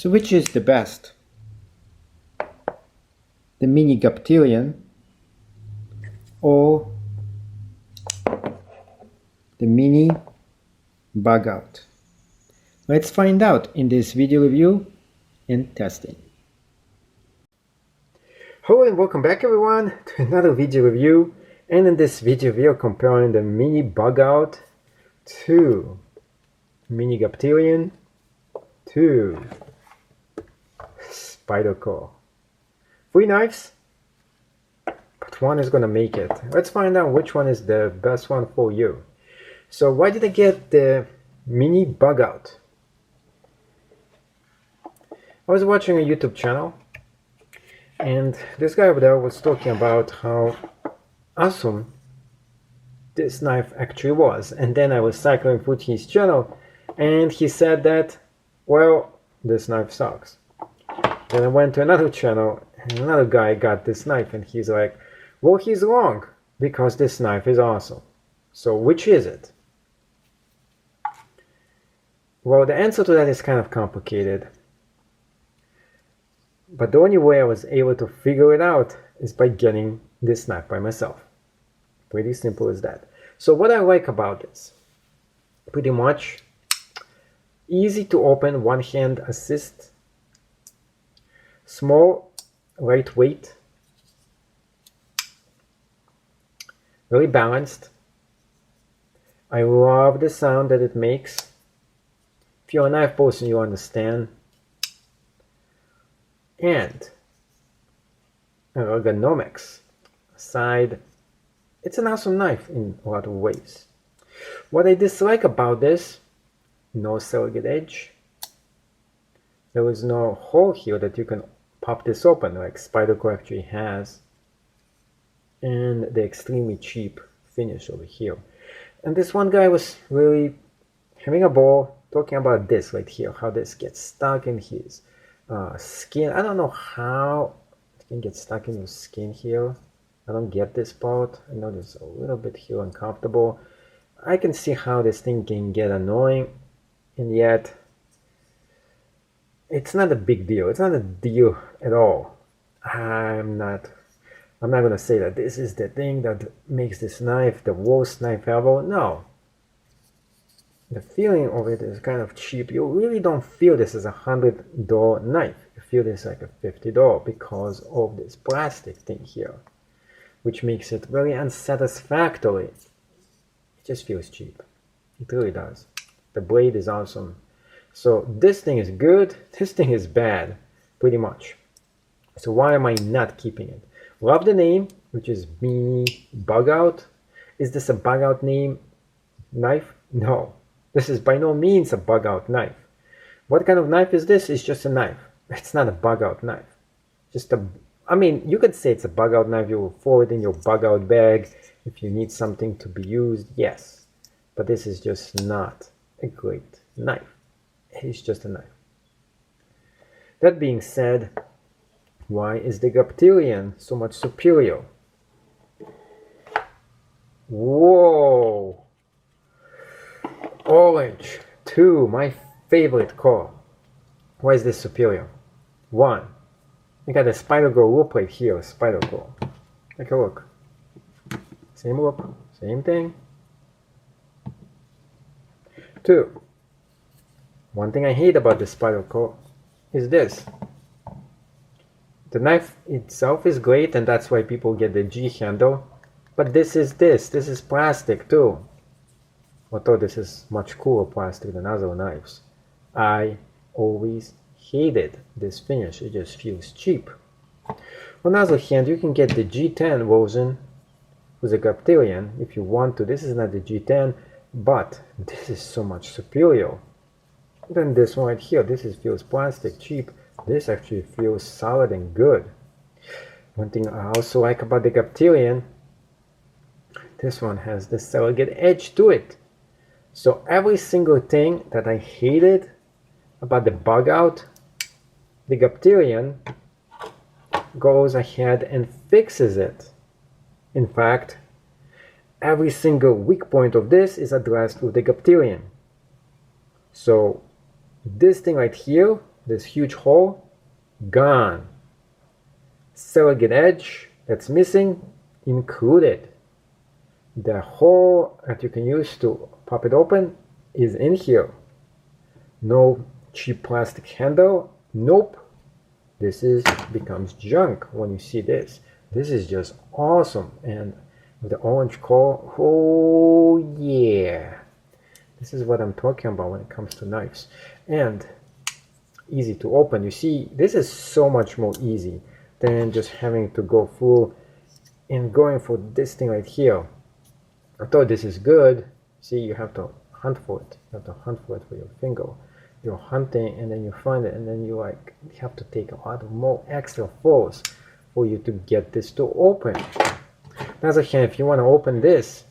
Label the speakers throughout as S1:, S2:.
S1: So which is the best? The mini griptilian or the mini Bugout? Let's find out in this video review and testing. Hello and welcome back everyone to another video review, and in this video we are comparing the mini Bugout to mini griptilian to spyderco. 3 knives, but one is gonna make it. Let's find out which one is the best one for you. So why did I get the mini Bugout? I was watching a YouTube channel and this guy over there was talking about how awesome this knife actually was, and then I was cycling through his channel and he said that, well, this knife sucks. Then I went to another channel and another guy got this knife and he's like, well, he's wrong because this knife is awesome. So which is it? Well, the answer to that is kind of complicated, but the only way I was able to figure it out is by getting this knife by myself. Pretty simple as that. So what I like about this, pretty much easy to open, one hand assist, small, lightweight, very balanced. I love the sound that it makes. If you're a knife person, you understand. And ergonomics aside, it's an awesome knife in a lot of ways. What I dislike about this, no surrogate edge. There is no hole here that you can pop this open like spyderco actually has, and the extremely cheap finish over here. And this one guy was really having a ball talking about this right here, how this gets stuck in his skin. I don't know how it can get stuck in your skin here. I don't get this part. I know there's a little bit here uncomfortable. I can see how this thing can get annoying, and yet it's not a big deal. It's not a deal at all. I'm not gonna say that this is the thing that makes this knife the worst knife ever. No. The feeling of it is kind of cheap. You really don't feel this as a $100 knife. You feel this like a $50 because of this plastic thing here, which makes it very unsatisfactory. It just feels cheap. It really does. The blade is awesome. So this thing is good, this thing is bad, pretty much. So why am I not keeping it? Love the name, which is mini Bugout. Is this a Bugout name knife? No. This is by no means a Bugout knife. What kind of knife is this? It's just a knife. It's not a Bugout knife. I mean, you could say it's a Bugout knife. You will throw it in your Bugout bag if you need something to be used, yes. But this is just not a great knife. It's just a knife. That being said, why is the griptilian so much superior? Whoa! Orange, 2, my favorite color. Why is this superior? 1, you got a spyderco loop right here, spyderco. Take a look. Same loop, same thing. 2, one thing I hate about the spyderco is this. The knife itself is great, and that's why people get the G handle. But this is plastic too. Although this is much cooler plastic than other knives. I always hated this finish. It just feels cheap. On the other hand, you can get the G10 version with a griptilian if you want to. This is not the G10, but this is so much superior than this one right here. This feels plastic, cheap. This actually feels solid and good. One thing I also like about the griptilian, this one has the surrogate edge to it. So every single thing that I hated about the Bugout, the griptilian goes ahead and fixes it. In fact, every single weak point of this is addressed with the griptilian. So this thing right here this huge hole, gone. Surrogate edge that's missing, included. The hole that you can use to pop it open is in here. No cheap plastic handle, nope. This becomes junk when you see this. This is just awesome. And with the orange core, oh yeah. This is what I'm talking about when it comes to knives. And easy to open. You see, this is so much more easy than just having to go through and going for this thing right here. I thought this is good. See, you have to hunt for it. You have to hunt for it with your finger. You're hunting and then you find it, and then you have to take a lot of more extra force for you to get this to open. On the other hand, if you want to open this,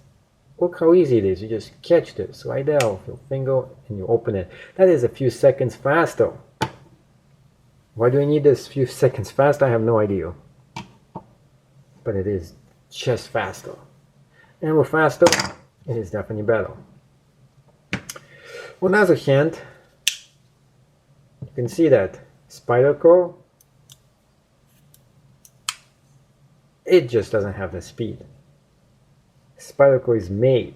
S1: look how easy it is. You just catch this right there with your finger and you open it. That is a few seconds faster. Why do we need this few seconds faster? I have no idea. But it is just faster. And with faster, it is definitely better. On the other hand, you can see that spyderco, it just doesn't have the speed. Spyderco is made.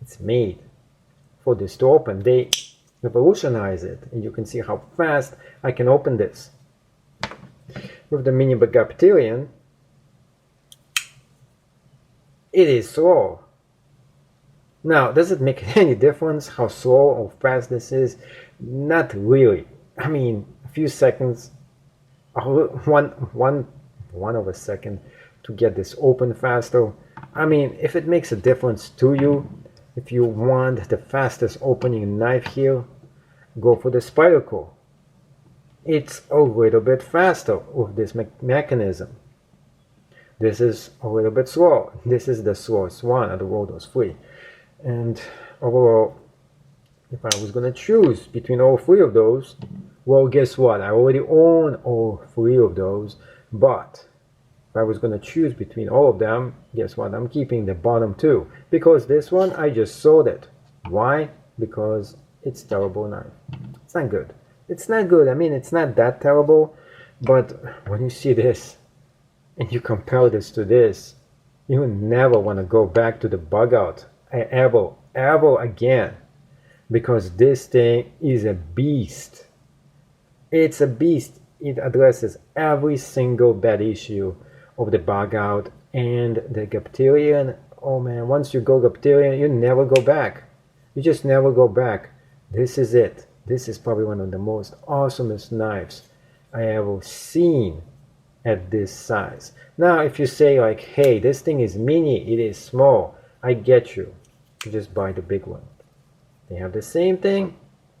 S1: It's made for this to open. They revolutionize it, and you can see how fast I can open this. With the mini griptilian, it is slow. Now, does it make any difference how slow or fast this is? Not really. I mean, a few seconds, one of a second to get this open faster. I mean, if it makes a difference to you, if you want the fastest opening knife here, go for the spyderco. It's a little bit faster with this mechanism. This is a little bit slower. This is the slowest one out of all those three. And overall, if I was going to choose between all three of those, well, guess what? I already own all three of those. But if I was going to choose between all of them, guess what? I'm keeping the bottom two. Because this one, I just sold it. Why? Because it's a terrible knife. It's not good. It's not good. I mean, it's not that terrible. But when you see this, and you compare this to this, you never want to go back to the Bugout ever again, because this thing is a beast. It's a beast. It addresses every single bad issue of the Bugout and the griptilian. Oh man, once you go griptilian, you never go back. You just never go back. This is it. This is probably one of the most awesomest knives I ever seen at this size. Now, if you say like, hey, this thing is mini, it is small, I get you. You just buy the big one. They have the same thing,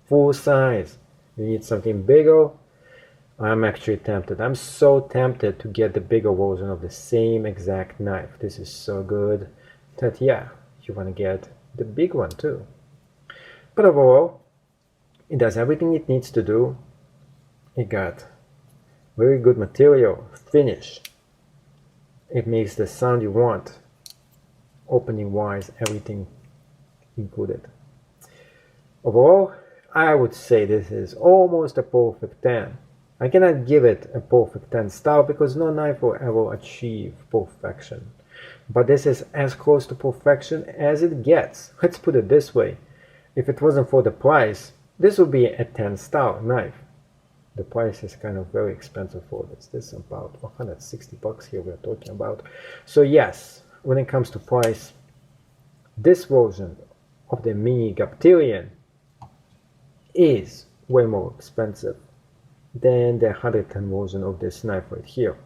S1: full size. You need something bigger. I'm actually tempted. I'm so tempted to get the bigger version of the same exact knife. This is so good that, yeah, you want to get the big one too. But overall, it does everything it needs to do. It got very good material, finish. It makes the sound you want. Opening wise, everything included. Overall, I would say this is almost a perfect 10. I cannot give it a perfect 10 star because no knife will ever achieve perfection. But this is as close to perfection as it gets. Let's put it this way. If it wasn't for the price, this would be a 10-star knife. The price is kind of very expensive for this. This is about 160 bucks here we're talking about. So yes, when it comes to price, this version of the mini griptilian is way more expensive than the 110 version of this knife right here.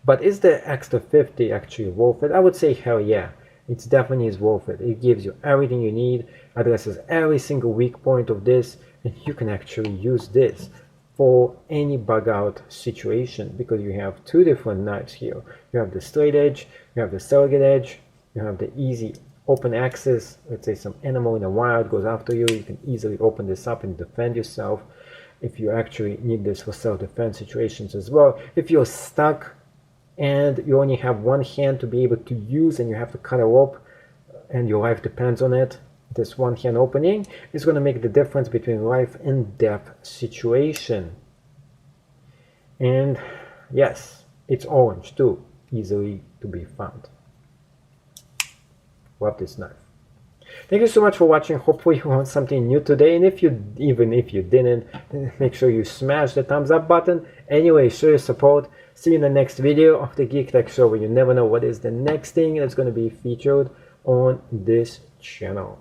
S1: But is the extra 50 actually worth it? I would say hell yeah. It definitely is worth it. It gives you everything you need, addresses every single weak point of this, and you can actually use this for any Bugout situation because you have two different knives here. You have the straight edge, you have the surrogate edge, you have the easy open access. Let's say some animal in the wild goes after you, you can easily open this up and defend yourself if you actually need this for self-defense situations as well. If you're stuck and you only have one hand to be able to use and you have to cut a rope and your life depends on it, this one hand opening is going to make the difference between life and death situation. And yes, it's orange too, easily to be found. Love this knife. Thank you so much for watching. Hopefully you learned something new today, and even if you didn't, make sure you smash the thumbs up button. Anyway, show your support. See you in the next video of the Geek Tech Show, where you never know what is the next thing that's going to be featured on this channel.